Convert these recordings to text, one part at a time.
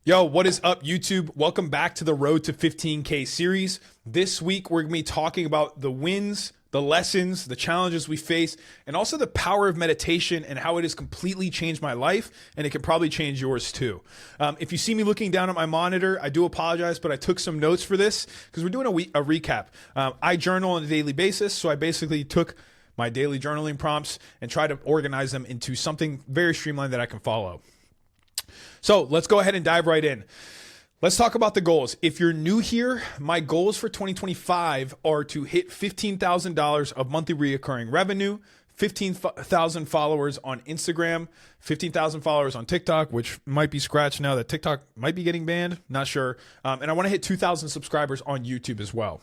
Yo, what is up, YouTube? Welcome back to the Road to 15K series. This week, we're going to be talking about the wins, the lessons, the challenges we face, and also the power of meditation and how it has completely changed my life, and it can probably change yours too. If you see me looking down at my monitor, I do apologize, but I took some notes for this because we're doing a recap. I journal on a daily basis, so I basically took my daily journaling prompts and tried to organize them into something very streamlined that I can follow. So let's go ahead and dive right in. Let's talk about the goals. If you're new here, my goals for 2025 are to hit $15,000 of monthly reoccurring revenue, 15,000 followers on Instagram, 15,000 followers on TikTok, which might be scratched now that TikTok might be getting banned. Not sure. And I want to hit 2,000 subscribers on YouTube as well.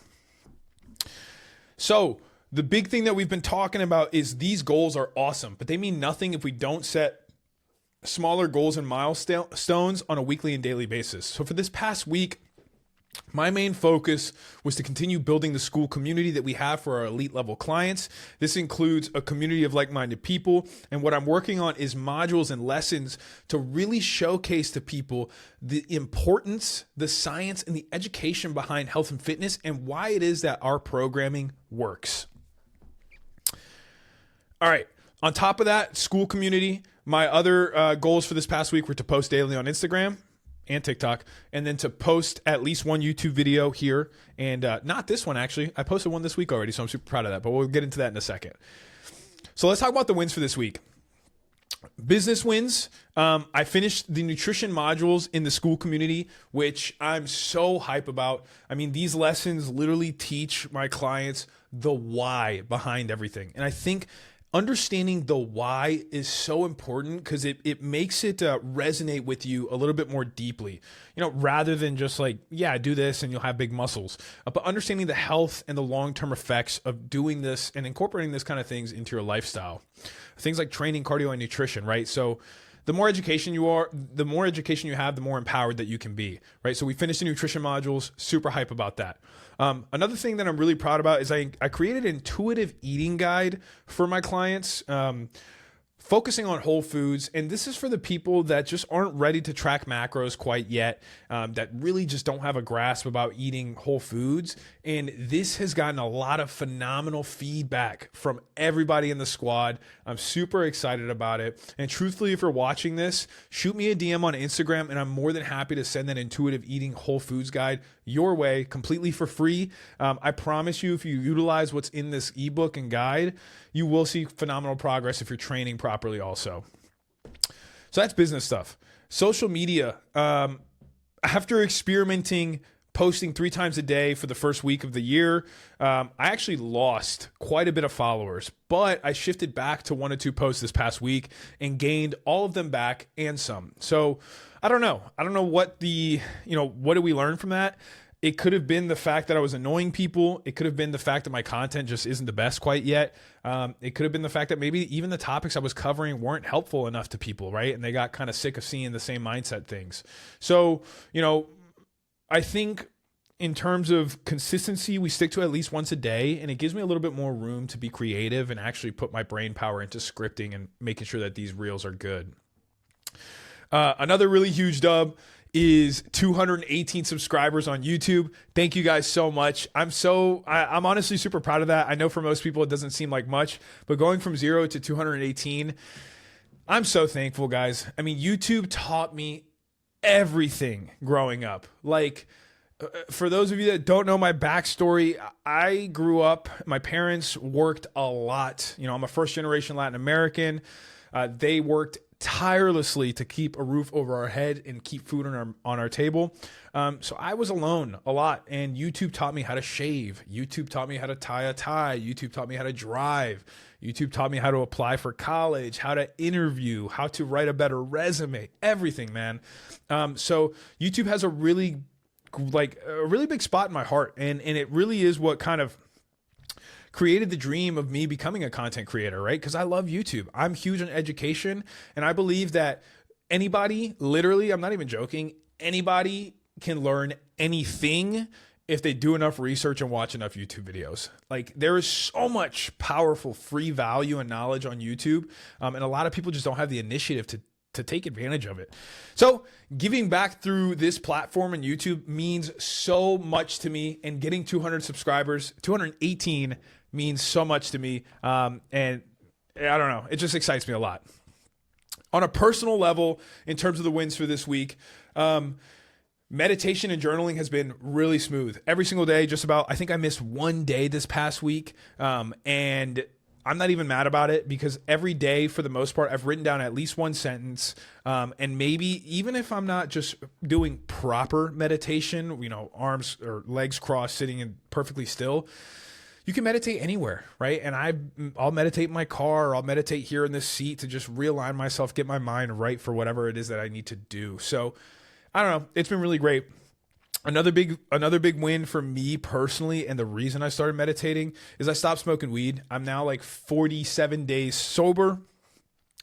So the big thing that we've been talking about is these goals are awesome, but they mean nothing if we don't set smaller goals and milestones on a weekly and daily basis. So for this past week, my main focus was to continue building the Skool community that we have for our elite level clients. This includes a community of like-minded people. And what I'm working on is modules and lessons to really showcase to people the importance, the science, and the education behind health and fitness and why it is that our programming works. All right. On top of that, Skool community, my other goals for this past week were to post daily on Instagram and TikTok, and then to post at least one YouTube video here. And not this one, actually. I posted one this week already, so I'm super proud of that, but we'll get into that in a second. So let's talk about the wins for this week. Business wins. I finished the nutrition modules in the Skool community, which I'm so hype about. I mean, these lessons literally teach my clients the why behind everything. And I think understanding the why is so important because it makes it resonate with you a little bit more deeply, rather than just like, yeah, do this and you'll have big muscles. But understanding the health and the long-term effects of doing this and incorporating this kind of things into your lifestyle. Things like training, cardio, and nutrition, right? So the more education you have, the more empowered that you can be, right? So we finished the nutrition modules, super hype about that. Another thing that I'm really proud about is I created an intuitive eating guide for my clients, focusing on whole foods. And this is for the people that just aren't ready to track macros quite yet, that really just don't have a grasp about eating whole foods. And this has gotten a lot of phenomenal feedback from everybody in the squad. I'm super excited about it. And truthfully, if you're watching this, shoot me a DM on Instagram and I'm more than happy to send that intuitive eating whole foods guide your way completely for free. I promise you, if you utilize what's in this ebook and guide, you will see phenomenal progress if you're training properly also. So that's business stuff. Social media. After experimenting, posting 3 times a day for the first week of the year, I actually lost quite a bit of followers, but I shifted back to 1 or 2 posts this past week and gained all of them back and some. So I don't know. I don't know what what did we learn from that? It could have been the fact that I was annoying people. It could have been the fact that my content just isn't the best quite yet. It could have been the fact that maybe even the topics I was covering weren't helpful enough to people, right? And they got kind of sick of seeing the same mindset things. So, I think in terms of consistency, we stick to at least once a day, and it gives me a little bit more room to be creative and actually put my brain power into scripting and making sure that these reels are good. Another really huge dub is 218 subscribers on YouTube. Thank you guys so much. I'm honestly super proud of that. I know for most people it doesn't seem like much, but going from 0 to 218, I'm so thankful, guys. I mean, YouTube taught me everything growing up. Like, for those of you that don't know my backstory, I grew up, my parents worked a lot. I'm a first generation Latin American. They worked tirelessly to keep a roof over our head and keep food on our table. So I was alone a lot, and YouTube taught me how to shave. YouTube taught me how to tie a tie. YouTube taught me how to drive. YouTube taught me how to apply for college, how to interview, how to write a better resume, everything, man. So YouTube has a really big spot in my heart, and it really is what kind of created the dream of me becoming a content creator, right? Because I love YouTube. I'm huge on education, and I believe that anybody, literally, I'm not even joking, anybody can learn anything if they do enough research and watch enough YouTube videos. Like, there is so much powerful free value and knowledge on YouTube, and a lot of people just don't have the initiative take advantage of it. So giving back through this platform and YouTube means so much to me, and getting 200 subscribers, 218 means so much to me. And I don't know, it just excites me a lot. On a personal level, in terms of the wins for this week, meditation and journaling has been really smooth. Every single day, just about. I think I missed one day this past week, and I'm not even mad about it, because every day, for the most part, I've written down at least one sentence. And maybe even if I'm not just doing proper meditation, arms or legs crossed, sitting in perfectly still, you can meditate anywhere, right? And I'll meditate in my car, or I'll meditate here in this seat to just realign myself, get my mind right for whatever it is that I need to do. So I don't know. It's been really great. Another big win for me personally, and the reason I started meditating, is I stopped smoking weed. I'm now like 47 days sober,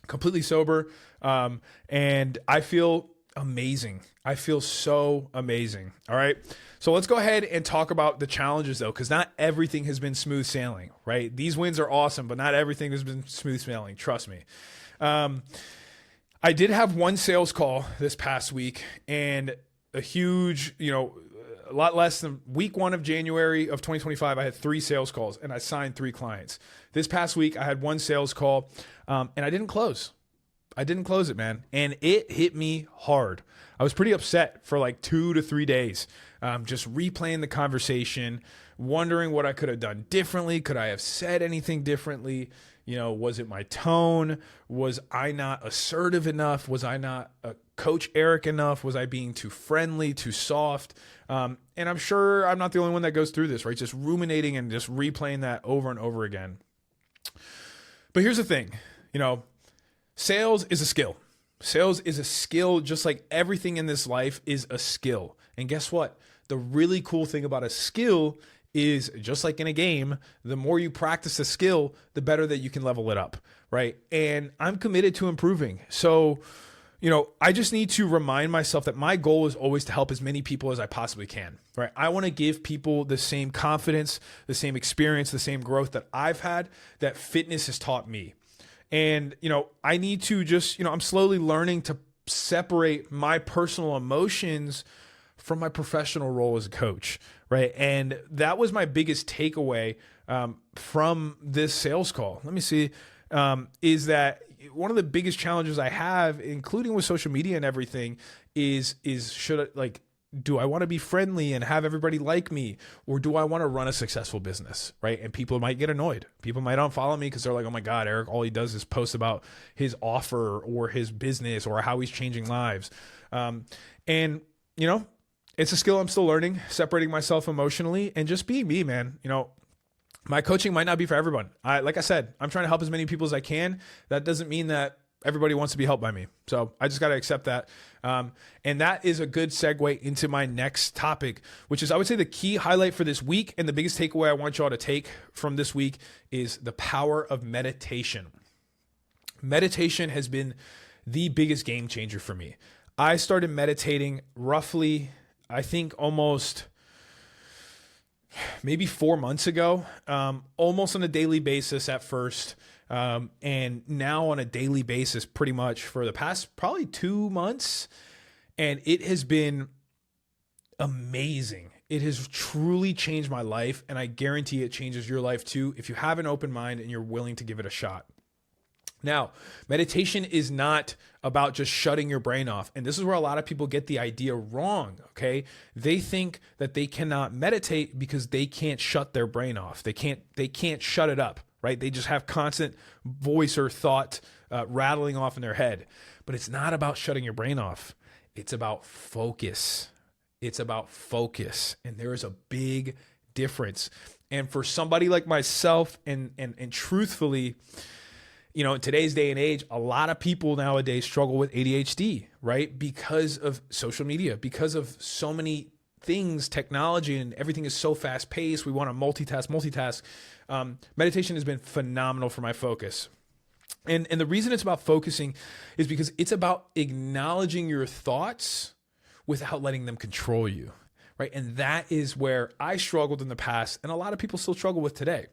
completely sober. And I feel amazing. I feel so amazing. All right. So let's go ahead and talk about the challenges, though, because not everything has been smooth sailing, right? These wins are awesome, but not everything has been smooth sailing. Trust me. I did have one sales call this past week, and a huge, a lot less than week 1 of January of 2025. I had 3 sales calls, and I signed 3 clients. This past week, I had 1 sales call, and I didn't close. I didn't close it, man. And it hit me hard. I was pretty upset for like 2 to 3 days, just replaying the conversation, wondering what I could have done differently. Could I have said anything differently? Was it my tone? Was I not assertive enough? Was I not Coach Eric enough? Was I being too friendly, too soft? And I'm sure I'm not the only one that goes through this, right? Just ruminating and just replaying that over and over again. But here's the thing, sales is a skill. Sales is a skill, just like everything in this life is a skill. And guess what? The really cool thing about a skill is, just like in a game, the more you practice a skill, the better that you can level it up, right? And I'm committed to improving. So, I just need to remind myself that my goal is always to help as many people as I possibly can, right? I want to give people the same confidence, the same experience, the same growth that I've had, that fitness has taught me. And, I need to just, I'm slowly learning to separate my personal emotions from my professional role as a coach, right? And that was my biggest takeaway from this sales call. Let me see, is that one of the biggest challenges I have, including with social media and everything, is do I want to be friendly and have everybody like me, or do I want to run a successful business, right? And people might get annoyed. People might unfollow me because they're like, oh my God, Eric, all he does is post about his offer or his business or how he's changing lives. It's a skill I'm still learning, separating myself emotionally and just being me, man. My coaching might not be for everyone. Like I said, I'm trying to help as many people as I can. That doesn't mean that everybody wants to be helped by me. So I just got to accept that. And that is a good segue into my next topic, which is, I would say, the key highlight for this week. And the biggest takeaway I want y'all to take from this week is the power of meditation. Meditation has been the biggest game changer for me. I started meditating roughly, I think almost maybe 4 months ago, almost on a daily basis at first. And now on a daily basis, pretty much for the past probably 2 months. And it has been amazing. It has truly changed my life. And I guarantee it changes your life too, if you have an open mind and you're willing to give it a shot. Now, meditation is not about just shutting your brain off. And this is where a lot of people get the idea wrong, okay? They think that they cannot meditate because they can't shut their brain off. They can't shut it up, right? They just have constant voice or thought rattling off in their head. But it's not about shutting your brain off. It's about focus. It's about focus. And there is a big difference. And for somebody like myself, and truthfully, in today's day and age, a lot of people nowadays struggle with ADHD, right? Because of social media, because of so many things, technology, and everything is so fast paced. We want to multitask. Meditation has been phenomenal for my focus. And the reason it's about focusing is because it's about acknowledging your thoughts without letting them control you, right? And that is where I struggled in the past, and a lot of people still struggle with today.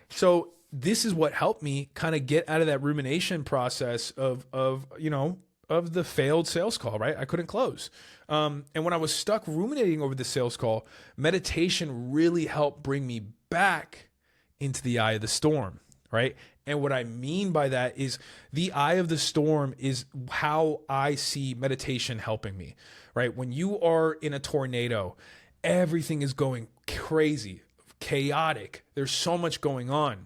So this is what helped me kind of get out of that rumination process of the failed sales call, right? I couldn't close. And when I was stuck ruminating over the sales call, meditation really helped bring me back into the eye of the storm, right? And what I mean by that is the eye of the storm is how I see meditation helping me, right? When you are in a tornado, everything is going crazy, chaotic. There's so much going on.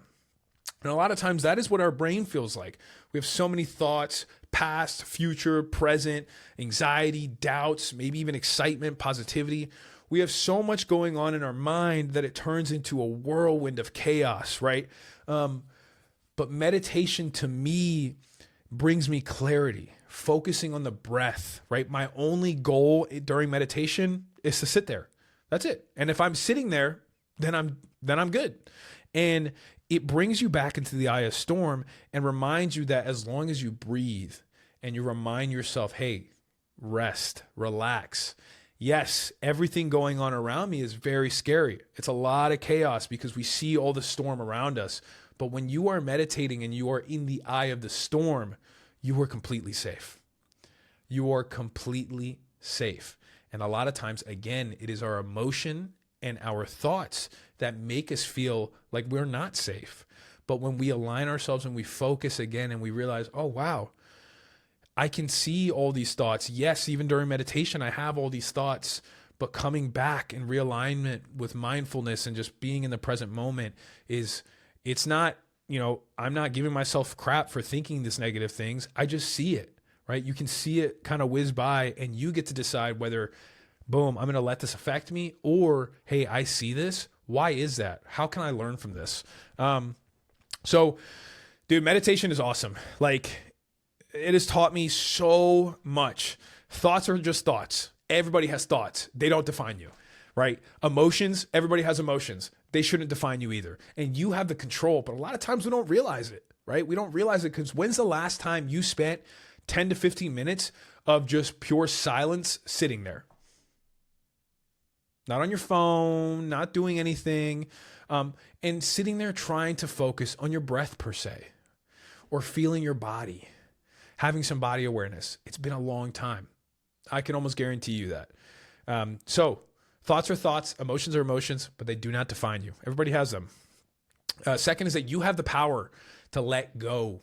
And a lot of times that is what our brain feels like. We have so many thoughts, past, future, present, anxiety, doubts, maybe even excitement, positivity. We have so much going on in our mind that it turns into a whirlwind of chaos, right? But meditation to me brings me clarity, focusing on the breath, right? My only goal during meditation is to sit there. That's it. And if I'm sitting there, then I'm good. And it brings you back into the eye of storm and reminds you that as long as you breathe and you remind yourself, hey, rest, relax. Yes, everything going on around me is very scary. It's a lot of chaos because we see all the storm around us. But when you are meditating and you are in the eye of the storm, you are completely safe. You are completely safe. And a lot of times, again, it is our emotion and our thoughts that make us feel like we're not safe. But when we align ourselves and we focus again and we realize, oh, wow, I can see all these thoughts. Yes, even during meditation, I have all these thoughts, but coming back in realignment with mindfulness and just being in the present moment it's not, I'm not giving myself crap for thinking this negative things. I just see it, right? You can see it kind of whiz by and you get to decide whether, boom, I'm going to let this affect me, or, hey, I see this. Why is that? How can I learn from this? So, dude, meditation is awesome. Like, it has taught me so much. Thoughts are just thoughts. Everybody has thoughts. They don't define you, right? Emotions, everybody has emotions. They shouldn't define you either. And you have the control, but a lot of times we don't realize it, right? We don't realize it because when's the last time you spent 10 to 15 minutes of just pure silence sitting there? Not on your phone, not doing anything, and sitting there trying to focus on your breath per se, or feeling your body, having some body awareness. It's been a long time. I can almost guarantee you that. So thoughts are thoughts, emotions are emotions, but they do not define you. Everybody has them. Second is that you have the power to let go,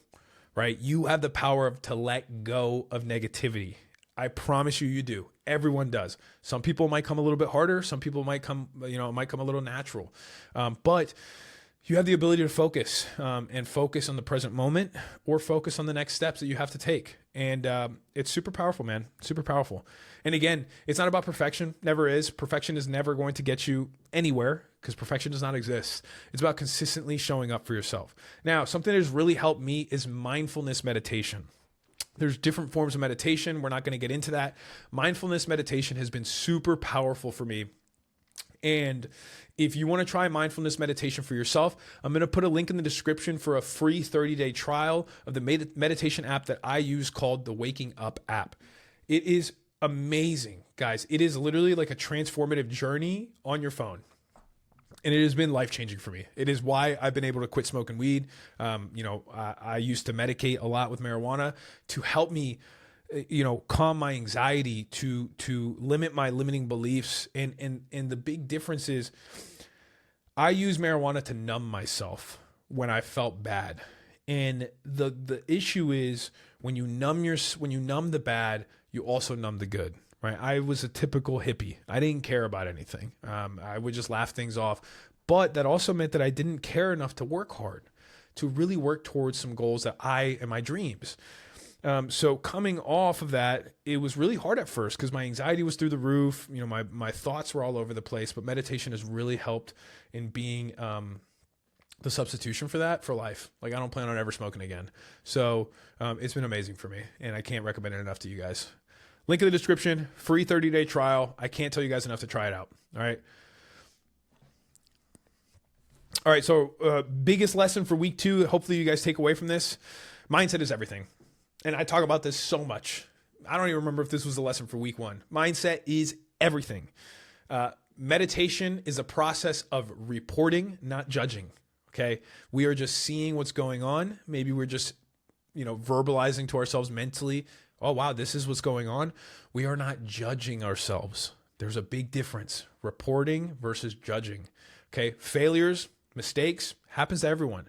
right? You have the power to let go of negativity. I promise you do. Everyone does. Some people might come a little bit harder. Some people might come, it might come a little natural. But you have the ability to focus and focus on the present moment or focus on the next steps that you have to take. And it's super powerful, man. Super powerful. And again, it's not about perfection. Never is. Perfection is never going to get you anywhere because perfection does not exist. It's about consistently showing up for yourself. Now, something that has really helped me is mindfulness meditation. There's different forms of meditation. We're not going to get into that. Mindfulness meditation has been super powerful for me. And if you want to try mindfulness meditation for yourself, I'm going to put a link in the description for a free 30-day trial of the meditation app that I use called the Waking Up app. It is amazing, guys. It is literally like a transformative journey on your phone. And it has been life-changing for me. It is why I've been able to quit smoking weed. I used to medicate a lot with marijuana to help me calm my anxiety, to limit my limiting beliefs. And the big difference is I use marijuana to numb myself when I felt bad. And the issue is when you numb the bad, you also numb the good, right? I was a typical hippie. I didn't care about anything. I would just laugh things off. But that also meant that I didn't care enough to work hard, to really work towards some goals that and my dreams. So coming off of that, it was really hard at first because my anxiety was through the roof. My thoughts were all over the place, but meditation has really helped in being the substitution for that for life. Like, I don't plan on ever smoking again. So it's been amazing for me, and I can't recommend it enough to you guys. Link in the description, free 30-day trial. I can't tell you guys enough to try it out. All right. All right. So biggest lesson for week 2, hopefully you guys take away from this. Mindset is everything. And I talk about this so much. I don't even remember if this was the lesson for week 1. Mindset is everything. Meditation is a process of reporting, not judging. Okay. We are just seeing what's going on. Maybe we're just, verbalizing to ourselves mentally, oh, wow, this is what's going on. We are not judging ourselves. There's a big difference. Reporting versus judging. Okay. Failures, mistakes happens to everyone.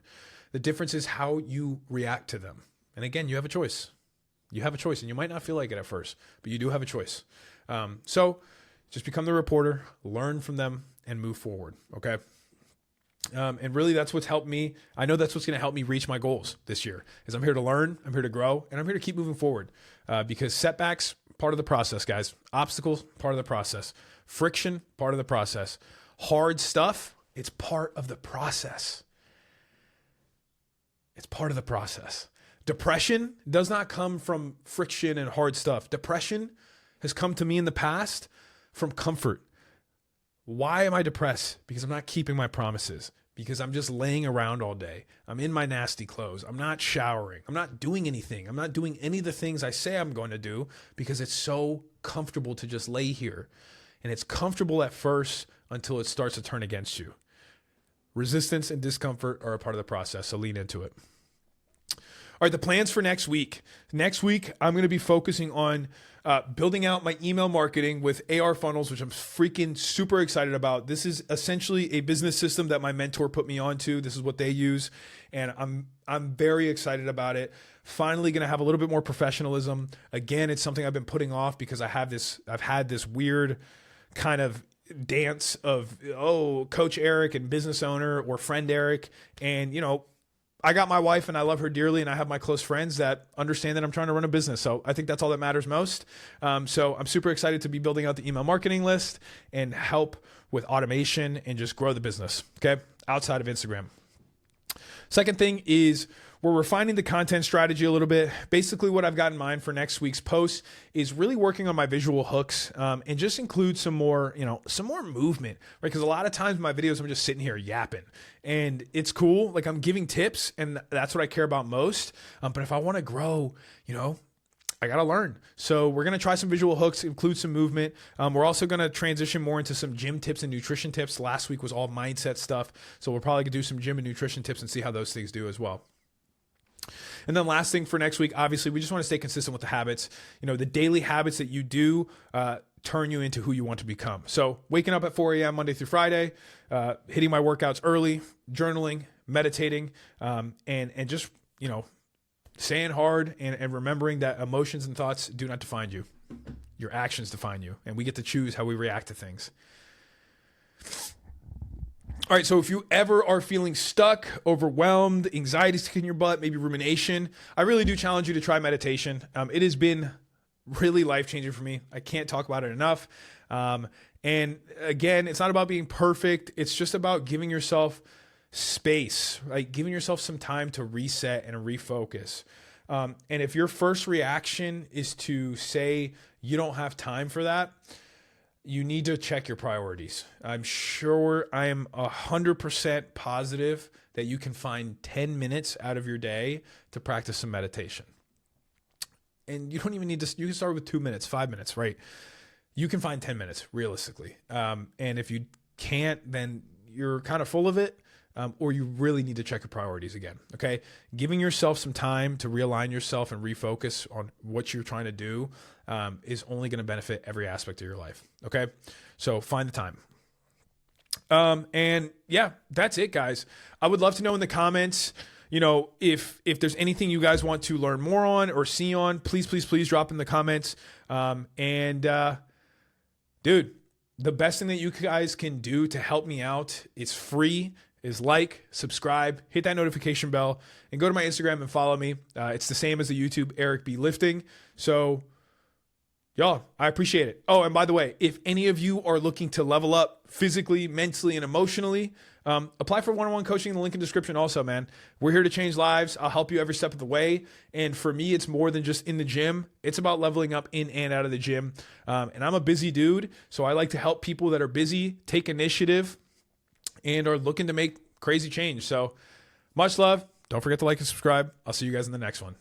The difference is how you react to them. And again, you have a choice. You have a choice, and you might not feel like it at first, but you do have a choice. So just become the reporter, learn from them, and move forward. Okay. And really that's what's helped me. I know that's what's going to help me reach my goals this year is I'm here to learn, I'm here to grow, and I'm here to keep moving forward because setbacks, part of the process, guys. Obstacles, part of the process. Friction, part of the process. Hard stuff, it's part of the process. It's part of the process. Depression does not come from friction and hard stuff. Depression has come to me in the past from comfort. Why am I depressed? Because I'm not keeping my promises. Because I'm just laying around all day. I'm in my nasty clothes. I'm not showering. I'm not doing anything. I'm not doing any of the things I say I'm going to do because it's so comfortable to just lay here. And it's comfortable at first until it starts to turn against you. Resistance and discomfort are a part of the process, so lean into it. All right, the plans for next week. Next week, I'm going to be focusing on building out my email marketing with AR funnels, which I'm freaking super excited about. This is essentially a business system that my mentor put me onto. This is what they use, and I'm very excited about it. Finally going to have a little bit more professionalism. Again, it's something I've been putting off because I've had this weird kind of dance of, Coach Eric and business owner or friend Eric, and I got my wife and I love her dearly, and I have my close friends that understand that I'm trying to run a business. So I think that's all that matters most. So I'm super excited to be building out the email marketing list and help with automation and just grow the business, okay, outside of Instagram. Second thing is we're refining the content strategy a little bit. Basically what I've got in mind for next week's post is really working on my visual hooks and just include some more movement, right? Because a lot of times in my videos, I'm just sitting here yapping and it's cool. Like I'm giving tips and that's what I care about most. But if I want to grow, I got to learn. So we're going to try some visual hooks, include some movement. We're also going to transition more into some gym tips and nutrition tips. Last week was all mindset stuff. So we'll probably do some gym and nutrition tips and see how those things do as well. And then last thing for next week, obviously, we just want to stay consistent with the habits. The daily habits that you do turn you into who you want to become. So waking up at 4 a.m. Monday through Friday, hitting my workouts early, journaling, meditating, and just, staying hard and remembering that emotions and thoughts do not define you. Your actions define you, and we get to choose how we react to things. All right, so if you ever are feeling stuck, overwhelmed, anxiety sticking in your butt, maybe rumination, I really do challenge you to try meditation. It has been really life-changing for me. I can't talk about it enough. And again, it's not about being perfect. It's just about giving yourself space, like giving yourself some time to reset and refocus. And if your first reaction is to say you don't have time for that, you need to check your priorities. I'm sure I am 100% positive that you can find 10 minutes out of your day to practice some meditation. And you don't even need to, you can start with 2 minutes, 5 minutes, right? You can find 10 minutes realistically. And if you can't, then you're kind of full of it. Or you really need to check your priorities again, okay? Giving yourself some time to realign yourself and refocus on what you're trying to do is only going to benefit every aspect of your life, okay? So find the time. And yeah, that's it, guys. I would love to know in the comments, if there's anything you guys want to learn more on or see on, please drop in the comments. Dude, the best thing that you guys can do to help me out, it's free, is like, subscribe, hit that notification bell, and go to my Instagram and follow me. It's the same as the YouTube, Eric B. Lifting. So, y'all, I appreciate it. Oh, and by the way, if any of you are looking to level up physically, mentally, and emotionally, apply for one-on-one coaching in the link in the description also, man. We're here to change lives. I'll help you every step of the way. And for me, it's more than just in the gym. It's about leveling up in and out of the gym. And I'm a busy dude, so I like to help people that are busy take initiative and are looking to make crazy change. So much love. Don't forget to like and subscribe. I'll see you guys in the next one.